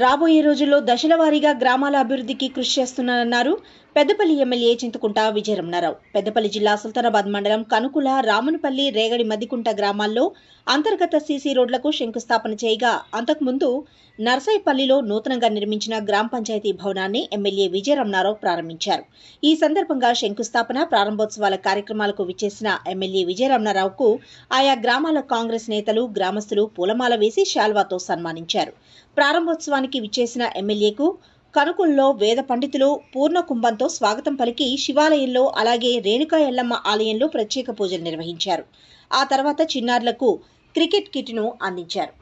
రాబోయే రోజుల్లో దశల వారీగా గ్రామాల అభివృద్ధికి కృషి చేస్తున్నారన్నారు పెద్దపల్లి ఎమ్మెల్యే చింతకుంట విజయరమణారావు. పెద్దపల్లి జిల్లా సుల్తానాబాద్ మండలం కనుకుల, రామనపల్లి, రేగడి మద్దికుంట గ్రామాల్లో అంతర్గత సీసీ రోడ్లకు శంకుస్థాపన చేయగా, అంతకుముందు నర్సైపల్లిలో నూతనంగా నిర్మించిన గ్రామ పంచాయతీ భవనాన్ని ఎమ్మెల్యే విజయరమణారావు ప్రారంభించారు. ఈ సందర్భంగా శంకుస్థాపన, ప్రారంభోత్సవాల కార్యక్రమాలకు విచ్చేసిన ఎమ్మెల్యే విజయరమణారావుకు ఆయా గ్రామాల కాంగ్రెస్ నేతలు, గ్రామస్తులు పూలమాల వేసి శాల్వాతో సన్మానించారు. ప్రారంభోత్సవానికి విచ్చేసిన ఎమ్మెల్యేకు కనుకుల్లో వేద పండితులు పూర్ణ కుంభంతో స్వాగతం పలికి శివాలయంలో అలాగే రేణుకా ఎల్లమ్మ ఆలయంలో ప్రత్యేక పూజలు నిర్వహించారు. ఆ తర్వాత చిన్నారులకు క్రికెట్ కిట్ను అందించారు.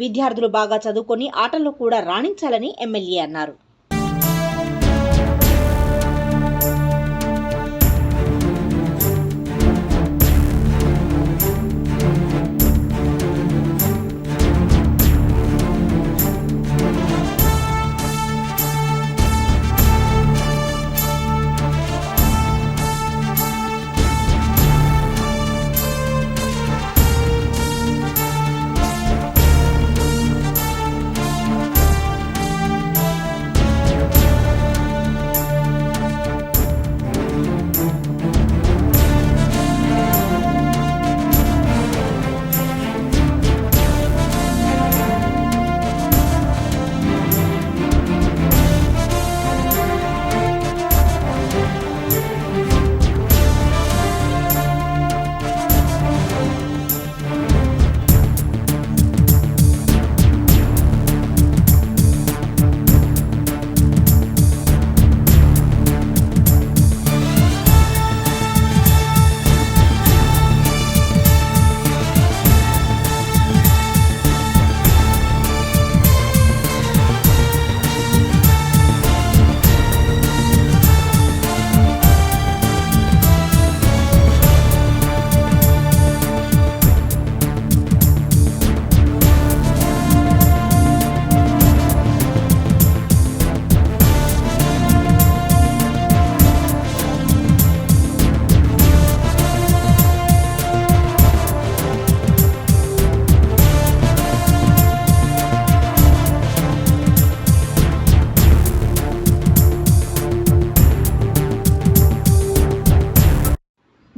విద్యార్థులు బాగా చదువుకొని ఆటల్లో కూడా రాణించాలని ఎమ్మెల్యే అన్నారు.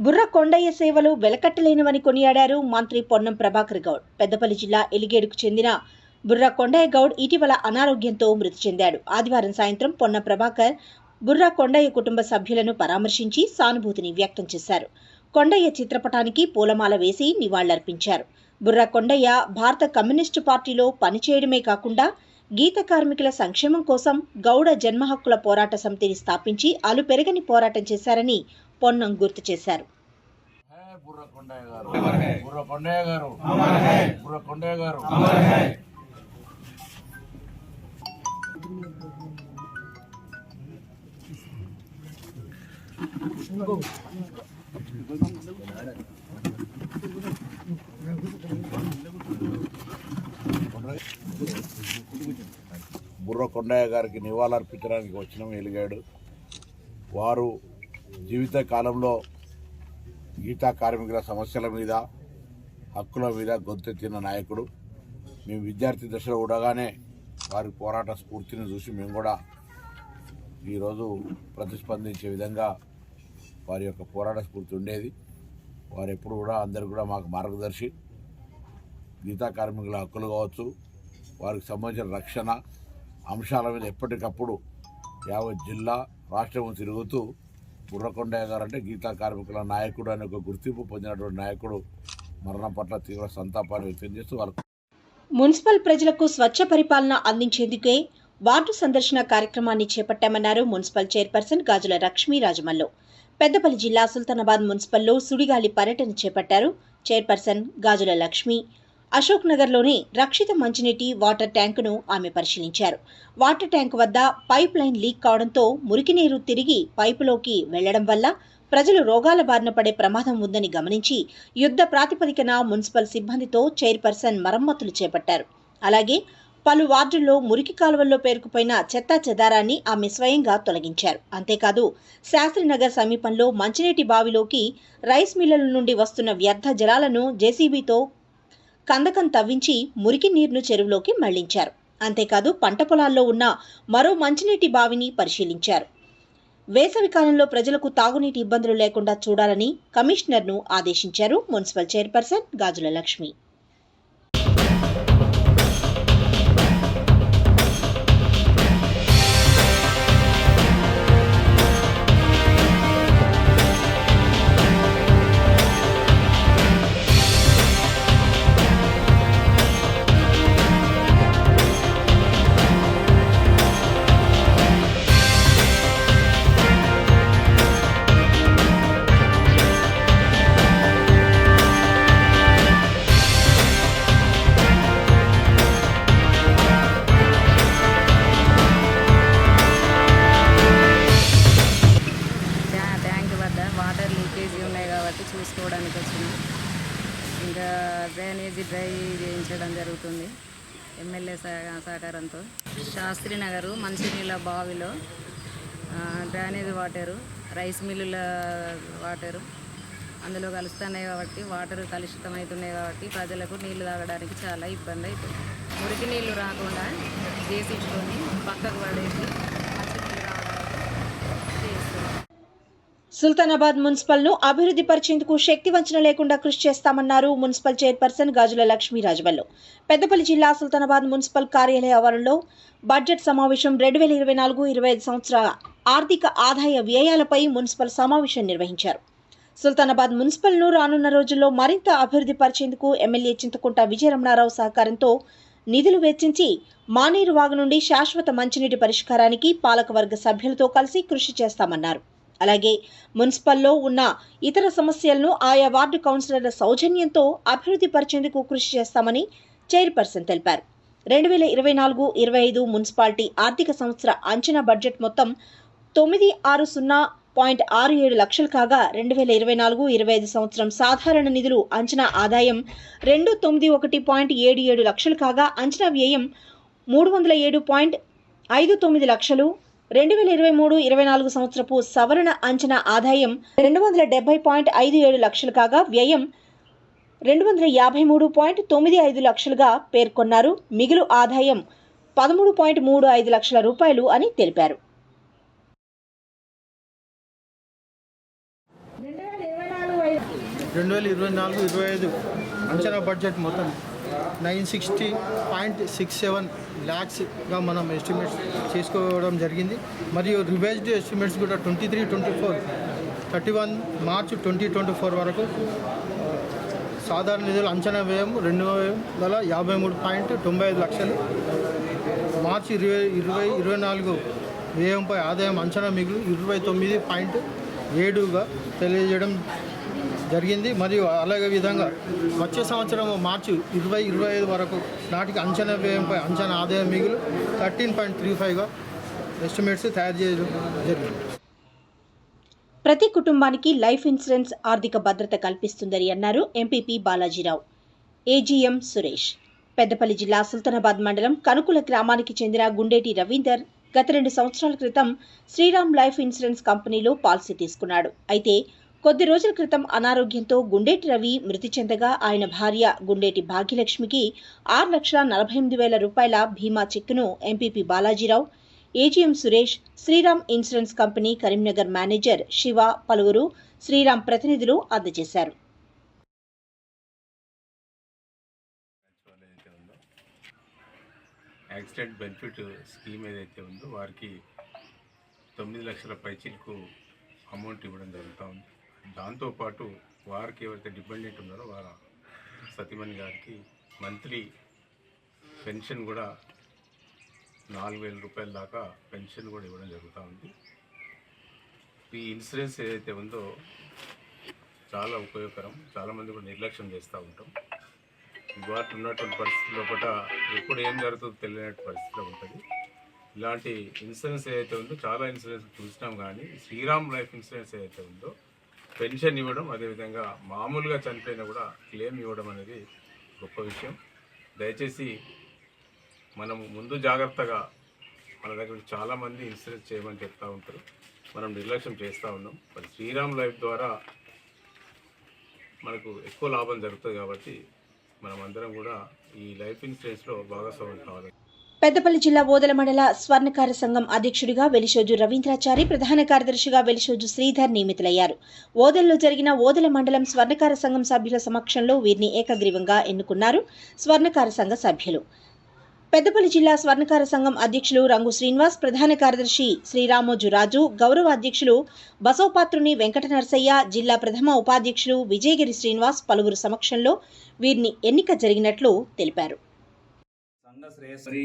బుర్ర కొండయ్య సేవలు వెలకట్టలేనివని కొనియాడారు మంత్రి పొన్నం ప్రభాకర్ గౌడ్. పెద్దపల్లి జిల్లా ఎలిగేడుకు చెందిన బుర్ర కొండయ్య గౌడ్ ఇటీవల అనారోగ్యంతో మృతి చెందాడు. ఆదివారం సాయంత్రం పొన్నం ప్రభాకర్ బుర్ర కొండయ్య కుటుంబ సభ్యులను పరామర్శించి సానుభూతిని వ్యక్తం చేశారు. కొండయ్య చిత్రపటానికి పూలమాల వేసి నివాళులర్పించారు. బుర్ర కొండయ్య భారత కమ్యూనిస్టు పార్టీలో పనిచేయడమే కాకుండా గీత కార్మికుల సంక్షేమం కోసం గౌడ జన్మ హక్కుల పోరాట సమితిని స్థాపించి అలుపెరగని పోరాటం చేశారని పొన్నం గుర్తు చేశారు. బుర్ర కొండయ్య గారు, బుర్ర కొండయ్య గారు, బుర్ర కొండయ్య గారు. బుర్ర కొండయ్య గారికి నివాళులర్పించడానికి వచ్చినాం ఎలిగాడు. వారు జీవిత కాలంలో గీతా కార్మికుల సమస్యల మీద, హక్కుల మీద గొంతెత్తిన నాయకుడు. మేము విద్యార్థి దశలో ఉండగానే వారి పోరాట స్ఫూర్తిని చూసి మేము కూడా ఈరోజు ప్రతిస్పందించే విధంగా వారి యొక్క పోరాట స్ఫూర్తి ఉండేది. వారు ఎప్పుడు కూడా అందరు కూడా మాకు మార్గదర్శి. గీతా కార్మికుల హక్కులు కావచ్చు, వారికి సంబంధించిన రక్షణ అంశాల మీద ఎప్పటికప్పుడు యావత్ జిల్లా, రాష్ట్రం తిరుగుతూ బుర్ర కొండయ్య గారు అంటే గీతా కార్మికుల నాయకుడు అనే ఒక గుర్తింపు పొందినటువంటి నాయకుడు మరణం పట్ల తీవ్ర సంతాపాన్ని వ్యక్తం చేస్తూ మున్సిపల్ ప్రజలకు స్వచ్ఛ పరిపాలన అందించేందుకే వార్డు సందర్శన కార్యక్రమాన్ని చేపట్టామన్నారు మున్సిపల్ చైర్పర్సన్ గాజుల లక్ష్మీ రాజమల్లు. పెద్దపల్లి జిల్లా సుల్తానాబాద్ మున్సిపల్లో సుడిగాలి పర్యటన చేపట్టారు చైర్పర్సన్ గాజుల లక్ష్మి. అశోక్ నగర్లోని రక్షిత మంచినీటి వాటర్ ట్యాంకును ఆమె పరిశీలించారు. వాటర్ ట్యాంకు వద్ద పైప్ లైన్ లీక్ కావడంతో మురికి నీరు తిరిగి పైపులోకి వెళ్లడం వల్ల ప్రజలు రోగాల బారిన పడే ప్రమాదం ఉందని గమనించి యుద్ధ ప్రాతిపదికన మున్సిపల్ సిబ్బందితో చైర్పర్సన్ మరమ్మతులు చేపట్టారు. అలాగే పలు వార్డుల్లో మురికి కాలువల్లో పేరుకుపోయిన చెత్తా చెదారాన్ని ఆమె స్వయంగా తొలగించారు. అంతేకాదు శాస్త్రీనగర్ సమీపంలో మంచినీటి బావిలోకి రైస్ మిల్లుల నుండి వస్తున్న వ్యర్థ జలాలను జేసీబీతో కందకం తవ్వించి మురికి నీరును చెరువులోకి మళ్లించారు. అంతేకాదు పంట పొలాల్లో ఉన్న మరో మంచినీటి బావిని పరిశీలించారు. వేసవి కాలంలో ప్రజలకు తాగునీటి ఇబ్బందులు లేకుండా చూడాలని కమిషనర్ను ఆదేశించారు మున్సిపల్ చైర్పర్సన్ గాజుల లక్ష్మి. వాటర్ లీకేజీ ఉన్నాయి కాబట్టి చూసుకోవడానికి వచ్చినాం. ఇంకా డ్రైనేజీ డ్రై చేయించడం జరుగుతుంది ఎమ్మెల్యే సహకారంతో. శాస్త్రి నగరు మంచినీళ్ళ బావిలో డ్రైనేజ్ వాటరు, రైస్ మిల్లుల వాటరు అందులో కలుస్తున్నాయి కాబట్టి వాటర్ కలుషితమవుతున్నాయి కాబట్టి ప్రజలకు నీళ్లు తాగడానికి చాలా ఇబ్బంది అవుతుంది. మురికి నీళ్లు రాకుండా జేసీబీతోని పక్కకు పడేసి సుల్తానాబాద్ మున్సిపల్ ను అభివృద్ధి పరిచేందుకు శక్తి వంచన లేకుండా కృషి చేస్తామన్నారు మున్సిపల్ చైర్పర్సన్ గాజుల లక్ష్మీ రాజవల్లు. పెద్దపల్లి జిల్లా సుల్తానాబాద్ మున్సిపల్ కార్యాలయ ఆవరణలో బడ్జెట్ సమావేశం 2024-25 సంవత్సరాల ఆర్థిక ఆదాయ వ్యయాలపై మున్సిపల్ సమావేశం నిర్వహించారు. సుల్తానాబాద్ మున్సిపల్ ను రానున్న రోజుల్లో మరింత అభివృద్ధి పరిచేందుకు ఎమ్మెల్యే చింతకుంట విజయరమణారావు సహకారంతో నిధులు వెచ్చించి మానేరు వాగు నుండి శాశ్వత మంచినీటి పరిష్కారానికి పాలకవర్గ సభ్యులతో కలిసి కృషి చేస్తామన్నారు. అలాగే మున్సిపల్లో ఉన్న ఇతర సమస్యలను ఆయా వార్డు కౌన్సిలర్ల సౌజన్యంతో అభివృద్ధి పరిచేందుకు కృషి చేస్తామని చైర్పర్సన్ తెలిపారు. 2024-25 మున్సిపాలిటీ ఆర్థిక సంవత్సర అంచనా బడ్జెట్ మొత్తం 960.67 లక్షలు కాగా 2024-25 సంవత్సరం సాధారణ నిధులు అంచనా ఆదాయం 291.77 లక్షలు కాగా అంచనా వ్యయం 307.59 లక్షలు. 2023-24 సంవత్సరపు సవరణ అంచనా ఆదాయం 270.57 లక్షలు కాగా వ్యయం 253.95 లక్షలుగా పేర్కొన్నారు. మిగులు ఆదాయం 13.35 లక్షల రూపాయలు అని తెలిపారు. 2024-25 అంచనా బడ్జెట్ మొత్తం 960.67 ల్యాక్స్గా మనం ఎస్టిమేట్స్ చేసుకోవడం జరిగింది. మరియు రివైజ్డ్ ఎస్టిమేట్స్ కూడా 31 మార్చ్ 2024 వరకు సాధారణ నిధుల అంచనా వ్యయం 253.95 లక్షలు. మార్చి 2024 వ్యయంపై ఆదాయం అంచనా మిగులు 29.7గా తెలియజేయడం జరిగింది. మరియు అలాగే విధంగా వచ్చే సంవత్సరం మార్చి 2025 వరకు నాటికి అంచనా వ్యయంపై అంచనా ఆదాయం మిగులు 13.35గా ఎస్టిమేట్స్ తయారు చేయడం జరిగింది. ప్రతి కుటుంబానికి లైఫ్ ఇన్సూరెన్స్ ఆర్థిక భద్రత కల్పిస్తుందని అన్నారు ఎంపీపీ బాలాజీరావు. ఏజీఎం సురేష్ పెద్దపల్లి జిల్లా సుల్తానాబాద్ మండలం కనుకుల గ్రామానికి చెందిన గుండేటి రవీందర్ గత 2 సంవత్సరాల క్రితం శ్రీరామ్ లైఫ్ ఇన్సూరెన్స్ కంపెనీలో పాలసీ తీసుకున్నాడు. అయితే కొద్ది రోజుల క్రితం అనారోగ్యంతో గుండేటి రవి మృతి చెందగా ఆయన భార్య గుండేటి భాగ్యలక్ష్మికి 6,48,000 రూపాయల బీమా చెక్కును MPP Balajirao, AGM Suresh, Shriram insurance company Karimnagar manager Shiva, పలువురు శ్రీరామ్ ప్రతినిధులు అందజేశారు. యాక్సిడెంట్ బెనిఫిట్ స్కీమ్ ఏదైతే ఉందో వారికి 9 లక్షల పైచిలకు అమౌంట్ ఇవ్వడం జరుగుతూ ఉంది. దాంతోపాటు వారికి ఎవరైతే డిపెండెంట్ ఉన్నారో వారి సతీమణి గారికి మంత్లీ పెన్షన్ కూడా 4,000 రూపాయల దాకా పెన్షన్ కూడా ఇవ్వడం జరుగుతూ ఉంది. ఈ ఇన్సూరెన్స్ ఏదైతే ఉందో చాలా ఉపయోగకరం. చాలామంది కూడా నిర్లక్ష్యం చేస్తూ ఉంటాం. ఇవాళ ఉన్నటువంటి పరిస్థితుల్లో కూడా ఎప్పుడు ఏం జరుగుతుందో తెలియని పరిస్థితిలో ఉంటుంది. ఇలాంటి ఇన్సూరెన్స్ ఏదైతే ఉందో చాలా ఇన్సూరెన్స్ చూసినాం, కానీ శ్రీరామ్ లైఫ్ ఇన్సూరెన్స్ ఏదైతే ఉందో పెన్షన్ ఇవ్వడం, అదేవిధంగా మామూలుగా చనిపోయినా కూడా క్లెయిమ్ ఇవ్వడం అనేది గొప్ప విషయం. దయచేసి మనము ముందు జాగ్రత్తగా, మన దగ్గర చాలామంది ఇన్సూరెన్స్ చేయమని చెప్తూ ఉంటారు, మనం నిర్లక్ష్యం చేస్తూ ఉన్నాం. మరి శ్రీరామ్ లైఫ్ ద్వారా మనకు ఎక్కువ లాభం జరుగుతుంది కాబట్టి మనం అందరం కూడా ఈ లైఫ్ ఇన్సూరెన్స్లో భాగస్వామ్యం కావాలి. పెద్దపల్లి జిల్లా ఓదెల మండల స్వర్ణకార సంఘం అధ్యక్షుడిగా వెలిశోజు రవీంద్రాచారి, ప్రధాన కార్యదర్శిగా వెలిశోజు శ్రీధర్ నియమితులయ్యారు. ఓదెలలో జరిగిన ఓదెల మండలం స్వర్ణకార సంఘం సభ్యుల సమక్షంలో వీరిని ఏకగ్రీవంగా ఎన్నుకున్నారు స్వర్ణకార సంఘ సభ్యులు. పెద్దపల్లి జిల్లా స్వర్ణకార సంఘం అధ్యక్షులు రంగు శ్రీనివాస్, ప్రధాన కార్యదర్శి శ్రీరామోజు రాజు, గౌరవ అధ్యక్షులు బసవపాత్రుని వెంకట నరసయ్య, జిల్లా ప్రథమ ఉపాధ్యక్షులు విజయగిరి శ్రీనివాస్ పలువురు సమక్షంలో వీరిని ఎన్నిక జరిగినట్లు తెలిపారు. మరి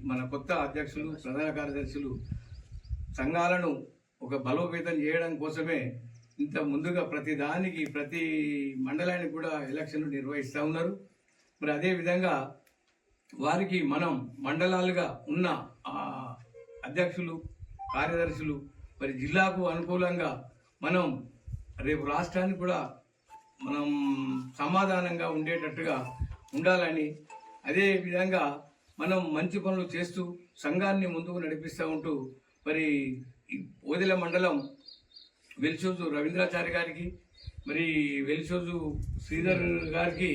మన కొత్త అధ్యక్షులు, ప్రధాన కార్యదర్శులు సంఘాలను ఒక బలోపేతం చేయడం కోసమే ఇంత ముందుగా ప్రతి మండలానికి కూడా ఎలక్షన్లు నిర్వహిస్తూ ఉన్నారు. మరి అదేవిధంగా వారికి మనం మండలాలుగా ఉన్న అధ్యక్షులు, కార్యదర్శులు మరి జిల్లాకు అనుకూలంగా మనం రేపు రాష్ట్రానికి కూడా మనం సమాధానంగా ఉండేటట్టుగా ఉండాలని, అదే విధంగా మనం మంచి పనులు చేస్తూ సంఘాన్ని ముందుకు నడిపిస్తూ ఉంటూ మరి ఓదెల మండలం వెలిశోజు రవీంద్రాచారి గారికి, మరి వెలిశోజు శ్రీధర్ గారికి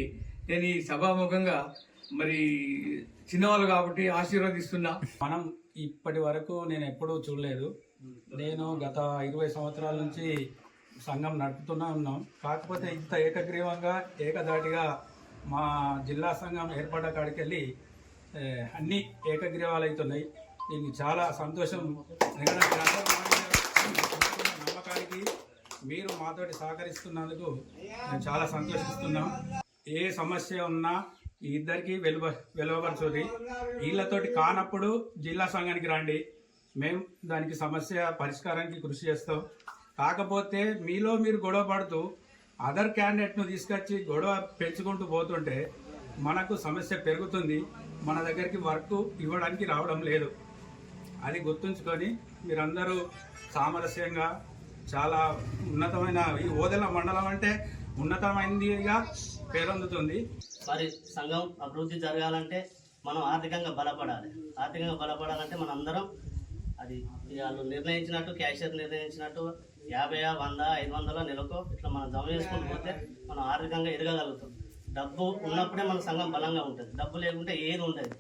నేను ఈ సభాముఖంగా మరి చిన్నవాళ్ళు కాబట్టి ఆశీర్వదిస్తున్నా. మనం ఇప్పటి వరకు నేను ఎప్పుడూ చూడలేదు. నేను గత 20 సంవత్సరాల నుంచి సంఘం నడుపుతూనే ఉన్నాం. కాకపోతే ఇంత ఏకగ్రీవంగా ఏకధాటిగా మా జిల్లా సంఘం ఏర్పడ్డ కాడికి వెళ్ళి అన్ని ఏకగ్రీవాలు అవుతున్నాయి. దీనికి చాలా సంతోషం. నమ్మకానికి మీరు మాతోటి సహకరిస్తున్నందుకు మేము చాలా సంతోషిస్తున్నాం. ఏ సమస్య ఉన్నా ఈ ఇద్దరికి వెలువపరచుది. వీళ్ళతోటి కానప్పుడు జిల్లా సంఘానికి రండి, మేము దానికి సమస్య పరిష్కారానికి కృషి చేస్తాం. కాకపోతే మీలో మీరు గొడవ పడుతూ అదర్ క్యాండిడేట్ను తీసుకొచ్చి గొడవ పెంచుకుంటూ పోతుంటే మనకు సమస్య పెరుగుతుంది. మన దగ్గరికి వర్క్ ఇవ్వడానికి రావడం లేదు. అది గుర్తుంచుకొని మీరందరూ సామరస్యంగా చాలా ఉన్నతమైన ఈ ఓదెల మండలం అంటే ఉన్నతమైనదిగా పేరొందుతుంది. మరి సంఘం అభివృద్ధి జరగాలంటే మనం ఆర్థికంగా బలపడాలి. ఆర్థికంగా బలపడాలంటే మనం అందరం అది వాళ్ళు నిర్ణయించినట్టు, క్యాషియర్ నిర్ణయించినట్టు 50, 100, 500 నెలకో ఇట్లా మనం జమ చేసుకుంటూ పోతే మనం ఆర్థికంగా ఎదగగలుగుతాం. డబ్బు ఉన్నప్పుడే మన సంఘం బలంగా ఉంటుంది. డబ్బు లేకుంటే ఏది ఉండదు.